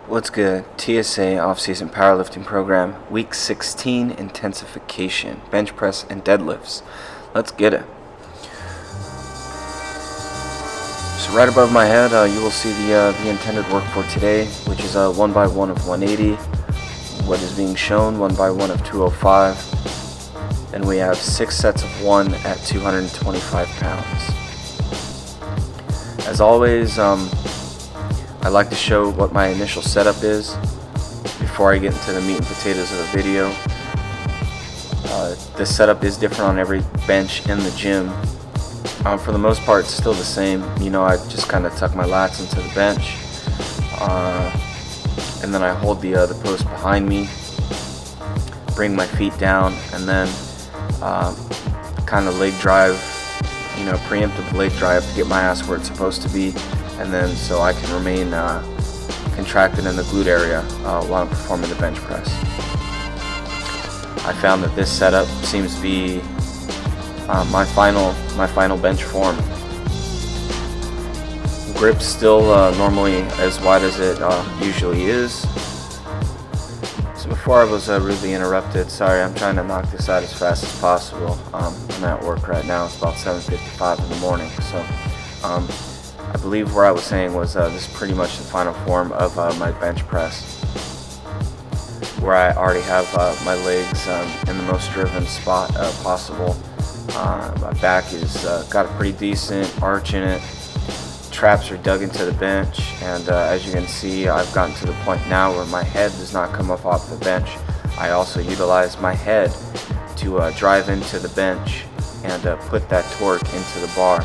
What's good? TSA Offseason Powerlifting Program, Week 16 Intensification, Bench Press and Deadlifts. Let's get it. So right above my head, you will see the intended work for today, which is 1 by 1 of 180. What is being shown, 1 by 1 of 205. And we have 6 sets of 1 at 225 pounds. As always, I like to show what my initial setup is before I get into the meat and potatoes of the video. The setup is different on every bench in the gym. For the most part, it's still the same. I just kind of tuck my lats into the bench, and then I hold the post behind me, bring my feet down, and then kind of leg drive, preemptive leg drive to get my ass where it's supposed to be. And then so I can remain contracted in the glute area while I'm performing the bench press. I found that this setup seems to be my final bench form. Grip's still normally as wide as it usually is. So before I was rudely interrupted, sorry, I'm trying to knock this out as fast as possible. I'm at work right now. It's about 7:55 in the morning, so I believe where I was saying was this is pretty much the final form of my bench press, where I already have my legs in the most driven spot possible. My back is got a pretty decent arch in it. Traps are dug into the bench, and as you can see, I've gotten to the point now where my head does not come up off the bench. I also utilize my head to drive into the bench and put that torque into the bar.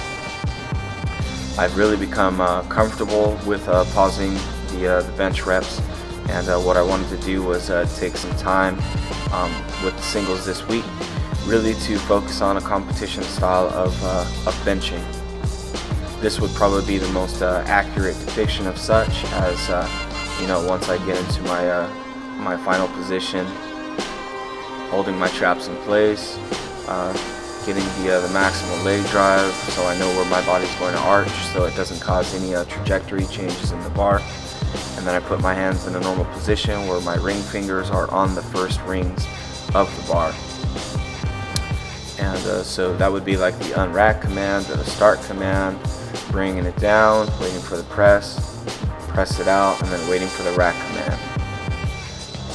I've really become comfortable with pausing the bench reps, and what I wanted to do was take some time with the singles this week, really to focus on a competition style of benching. This would probably be the most accurate depiction of such, as once I get into my final position, holding my traps in place, getting the maximum leg drive, so I know where my body's going to arch, so it doesn't cause any trajectory changes in the bar. And then I put my hands in a normal position where my ring fingers are on the first rings of the bar. And so that would be like the unrack command or the start command, bringing it down, waiting for the press it out, and then waiting for the rack command.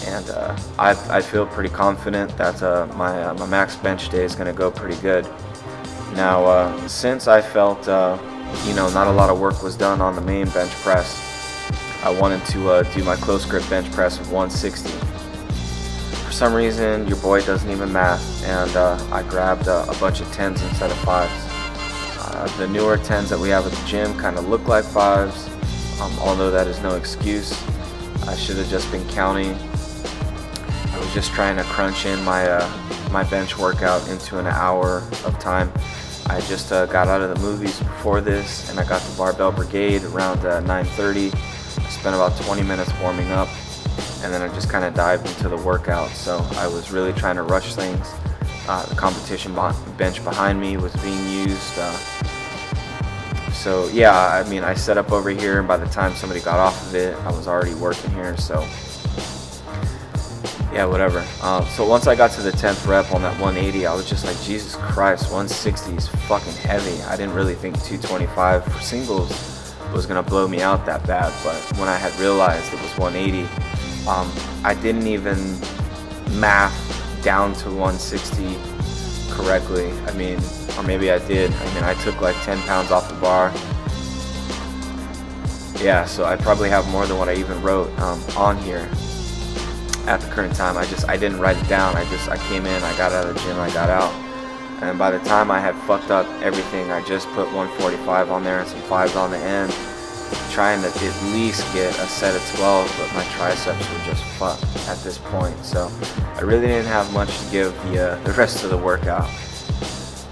And I feel pretty confident that my max bench day is going to go pretty good. Now, since I felt not a lot of work was done on the main bench press, I wanted to do my close grip bench press with 160. For some reason, your boy doesn't even math, and I grabbed a bunch of 10s instead of 5s. The newer 10s that we have at the gym kind of look like 5s, although that is no excuse. I should have just been counting. I was just trying to crunch in my bench workout into an hour of time. I just got out of the movies before this, and I got the Barbell Brigade around 9:30. I spent about 20 minutes warming up, and then I just kind of dived into the workout. So I was really trying to rush things. The competition bench behind me was being used. So yeah, I set up over here, and by the time somebody got off of it, I was already working here. So yeah, whatever. So once I got to the 10th rep on that 180, I was just like, Jesus Christ, 160 is fucking heavy. I didn't really think 225 for singles was gonna blow me out that bad, but when I had realized it was 180, I didn't even math down to 160 correctly. Or maybe I did. I took like 10 pounds off the bar. Yeah, so I probably have more than what I even wrote on here at the current time. I didn't write it down. I came in, I got out of the gym, I got out, and by the time I had fucked up everything, I just put 145 on there and some 5s on the end, trying to at least get a set of 12, but my triceps were just fucked at this point. So I really didn't have much to give the rest of the workout.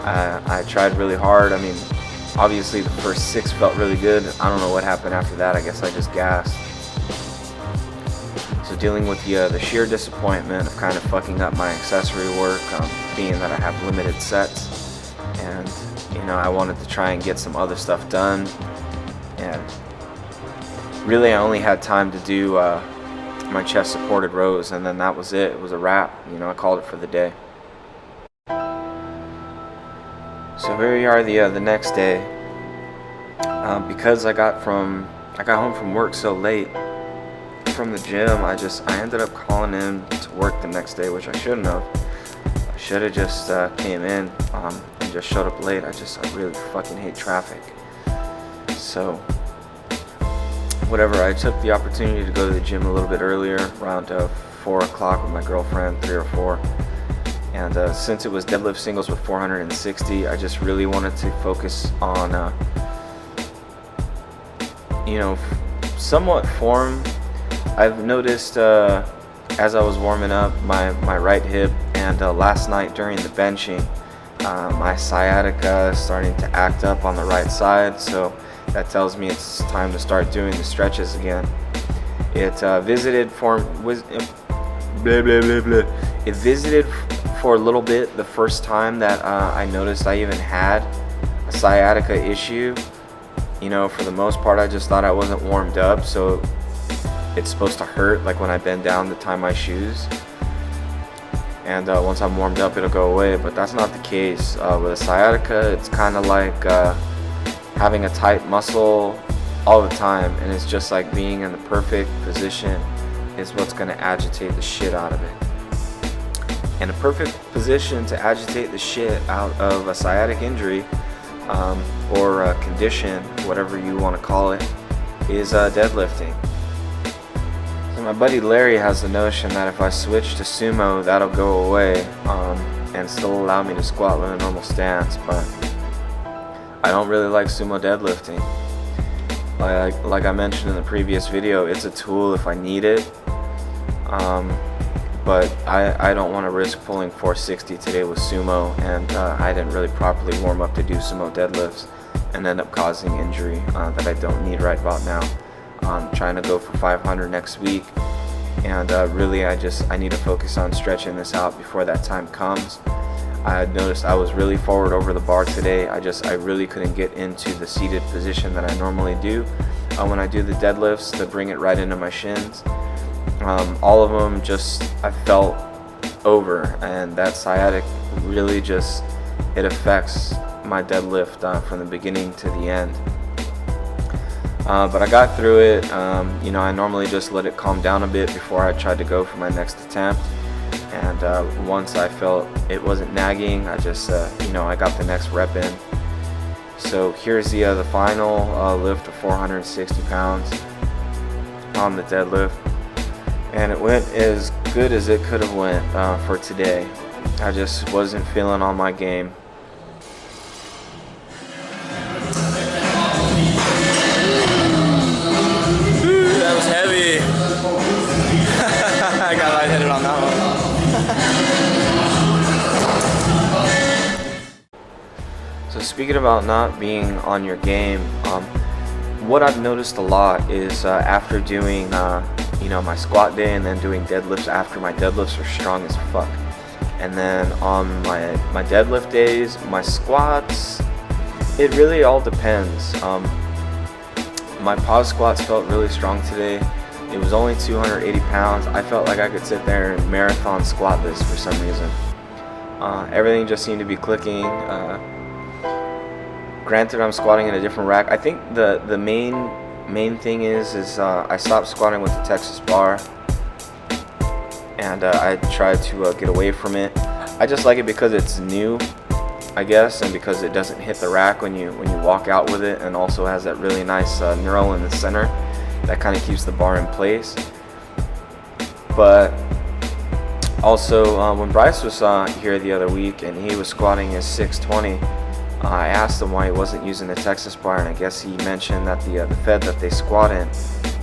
I tried really hard. Obviously the first 6 felt really good. I don't know what happened after that. I guess I just gassed. So dealing with the sheer disappointment of kind of fucking up my accessory work, being that I have limited sets, and I wanted to try and get some other stuff done, and really I only had time to do my chest supported rows, and then that was it. It was a wrap. I called it for the day. So here we are the next day. Because I got home from work so late from the gym, I ended up calling in to work the next day, which I shouldn't have. I should have just came in and just showed up late. I really fucking hate traffic. So whatever, I took the opportunity to go to the gym a little bit earlier, around 4 o'clock with my girlfriend, 3 or 4. And since it was deadlift singles with 460, I just really wanted to focus on, somewhat form. I've noticed as I was warming up my right hip, and last night during the benching, my sciatica is starting to act up on the right side, so that tells me it's time to start doing the stretches again. It visited for a little bit the first time that I noticed I even had a sciatica issue. For the most part, I just thought I wasn't warmed up, so it's supposed to hurt, like when I bend down to tie my shoes. And once I'm warmed up, it'll go away, but that's not the case. With a sciatica, it's kind of like having a tight muscle all the time, and it's just like being in the perfect position is what's going to agitate the shit out of it. And a perfect position to agitate the shit out of a sciatic injury or a condition, whatever you want to call it, is deadlifting. So my buddy Larry has the notion that if I switch to sumo, that'll go away and still allow me to squat with a normal stance, but I don't really like sumo deadlifting. Like I mentioned in the previous video, it's a tool if I need it, but I don't want to risk pulling 460 today with sumo, and I didn't really properly warm up to do sumo deadlifts and end up causing injury that I don't need right about now. I'm trying to go for 500 next week, and really I need to focus on stretching this out before that time comes. I had noticed I was really forward over the bar today. I really couldn't get into the seated position that I normally do when I do the deadlifts to bring it right into my shins. All of them I felt over, and that sciatic really it affects my deadlift from the beginning to the end. But I got through it. I normally just let it calm down a bit before I tried to go for my next attempt. And once I felt it wasn't nagging, I got the next rep in. So here's the final lift of 460 pounds on the deadlift. And it went as good as it could have went for today. I just wasn't feeling on my game. That was heavy. I got lightheaded on that one. So speaking about not being on your game, what I've noticed a lot is after doing my squat day and then doing deadlifts after, my deadlifts are strong as fuck. And then on my deadlift days, my squats, it really all depends. My pause squats felt really strong today. It was only 280 pounds. I felt like I could sit there and marathon squat this for some reason. Everything just seemed to be clicking. Granted, I'm squatting in a different rack. I think the main thing is I stopped squatting with the Texas bar, and I tried to get away from it. I just like it because it's new, I guess, and because it doesn't hit the rack when you walk out with it, and also has that really nice knurl in the center that kind of keeps the bar in place. But also when Bryce was here the other week and he was squatting his 620, I asked him why he wasn't using the Texas bar, and I guess he mentioned that the Fed that they squat in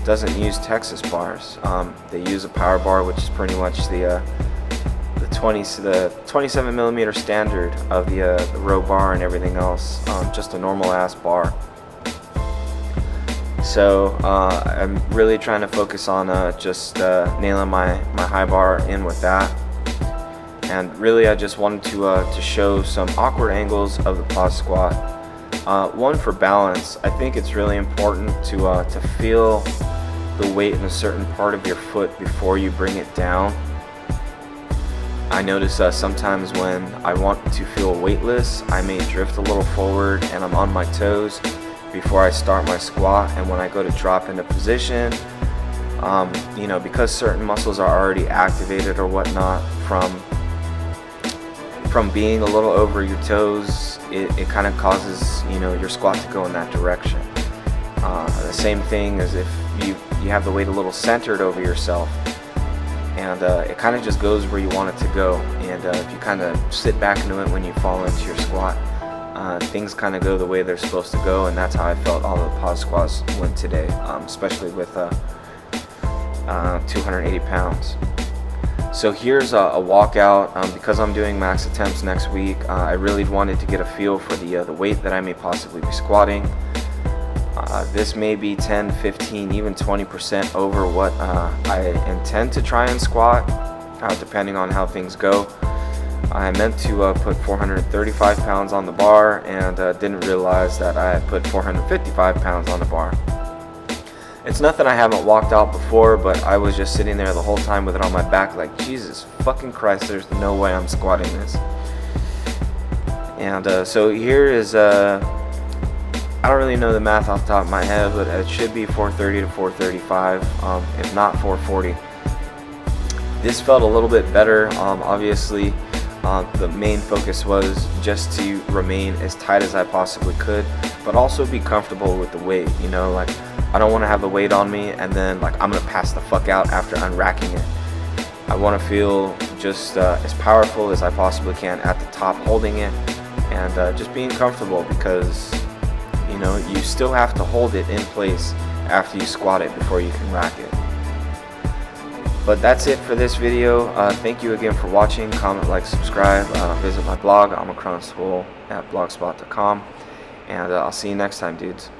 doesn't use Texas bars. They use a power bar, which is pretty much the 27 millimeter standard of the row bar and everything else, just a normal ass bar. So I'm really trying to focus on just nailing my high bar in with that. And really, I just wanted to show some awkward angles of the pause squat. One, for balance. I think it's really important to feel the weight in a certain part of your foot before you bring it down. I notice sometimes when I want to feel weightless, I may drift a little forward and I'm on my toes before I start my squat, and when I go to drop into position, you know, because certain muscles are already activated or whatnot from being a little over your toes, it kind of causes, you know, your squat to go in that direction. The same thing as if you have the weight a little centered over yourself, and it kind of just goes where you want it to go. And if you kind of sit back into it when you fall into your squat, things kind of go the way they're supposed to go, and that's how I felt all the pause squats went today, especially with 280 pounds. So here's a walkout. Because I'm doing max attempts next week, I really wanted to get a feel for the weight that I may possibly be squatting. This may be 10, 15, even 20% over what I intend to try and squat, depending on how things go. I meant to put 435 pounds on the bar, and didn't realize that I had put 455 pounds on the bar. It's nothing I haven't walked out before, but I was just sitting there the whole time with it on my back like, Jesus fucking Christ, there's no way I'm squatting this. And so here is, I don't really know the math off the top of my head, but it should be 430 to 435, if not 440. This felt a little bit better. Obviously, the main focus was just to remain as tight as I possibly could, but also be comfortable with the weight. You know, like, I don't want to have the weight on me and then like I'm gonna pass the fuck out after unracking it. I want to feel just as powerful as I possibly can at the top holding it, and just being comfortable, because you know, you still have to hold it in place after you squat it before you can rack it. But that's it for this video. Thank you again for watching. Comment, like, subscribe. Visit my blog, imacroniswole at blogspot.com. And I'll see you next time, dudes.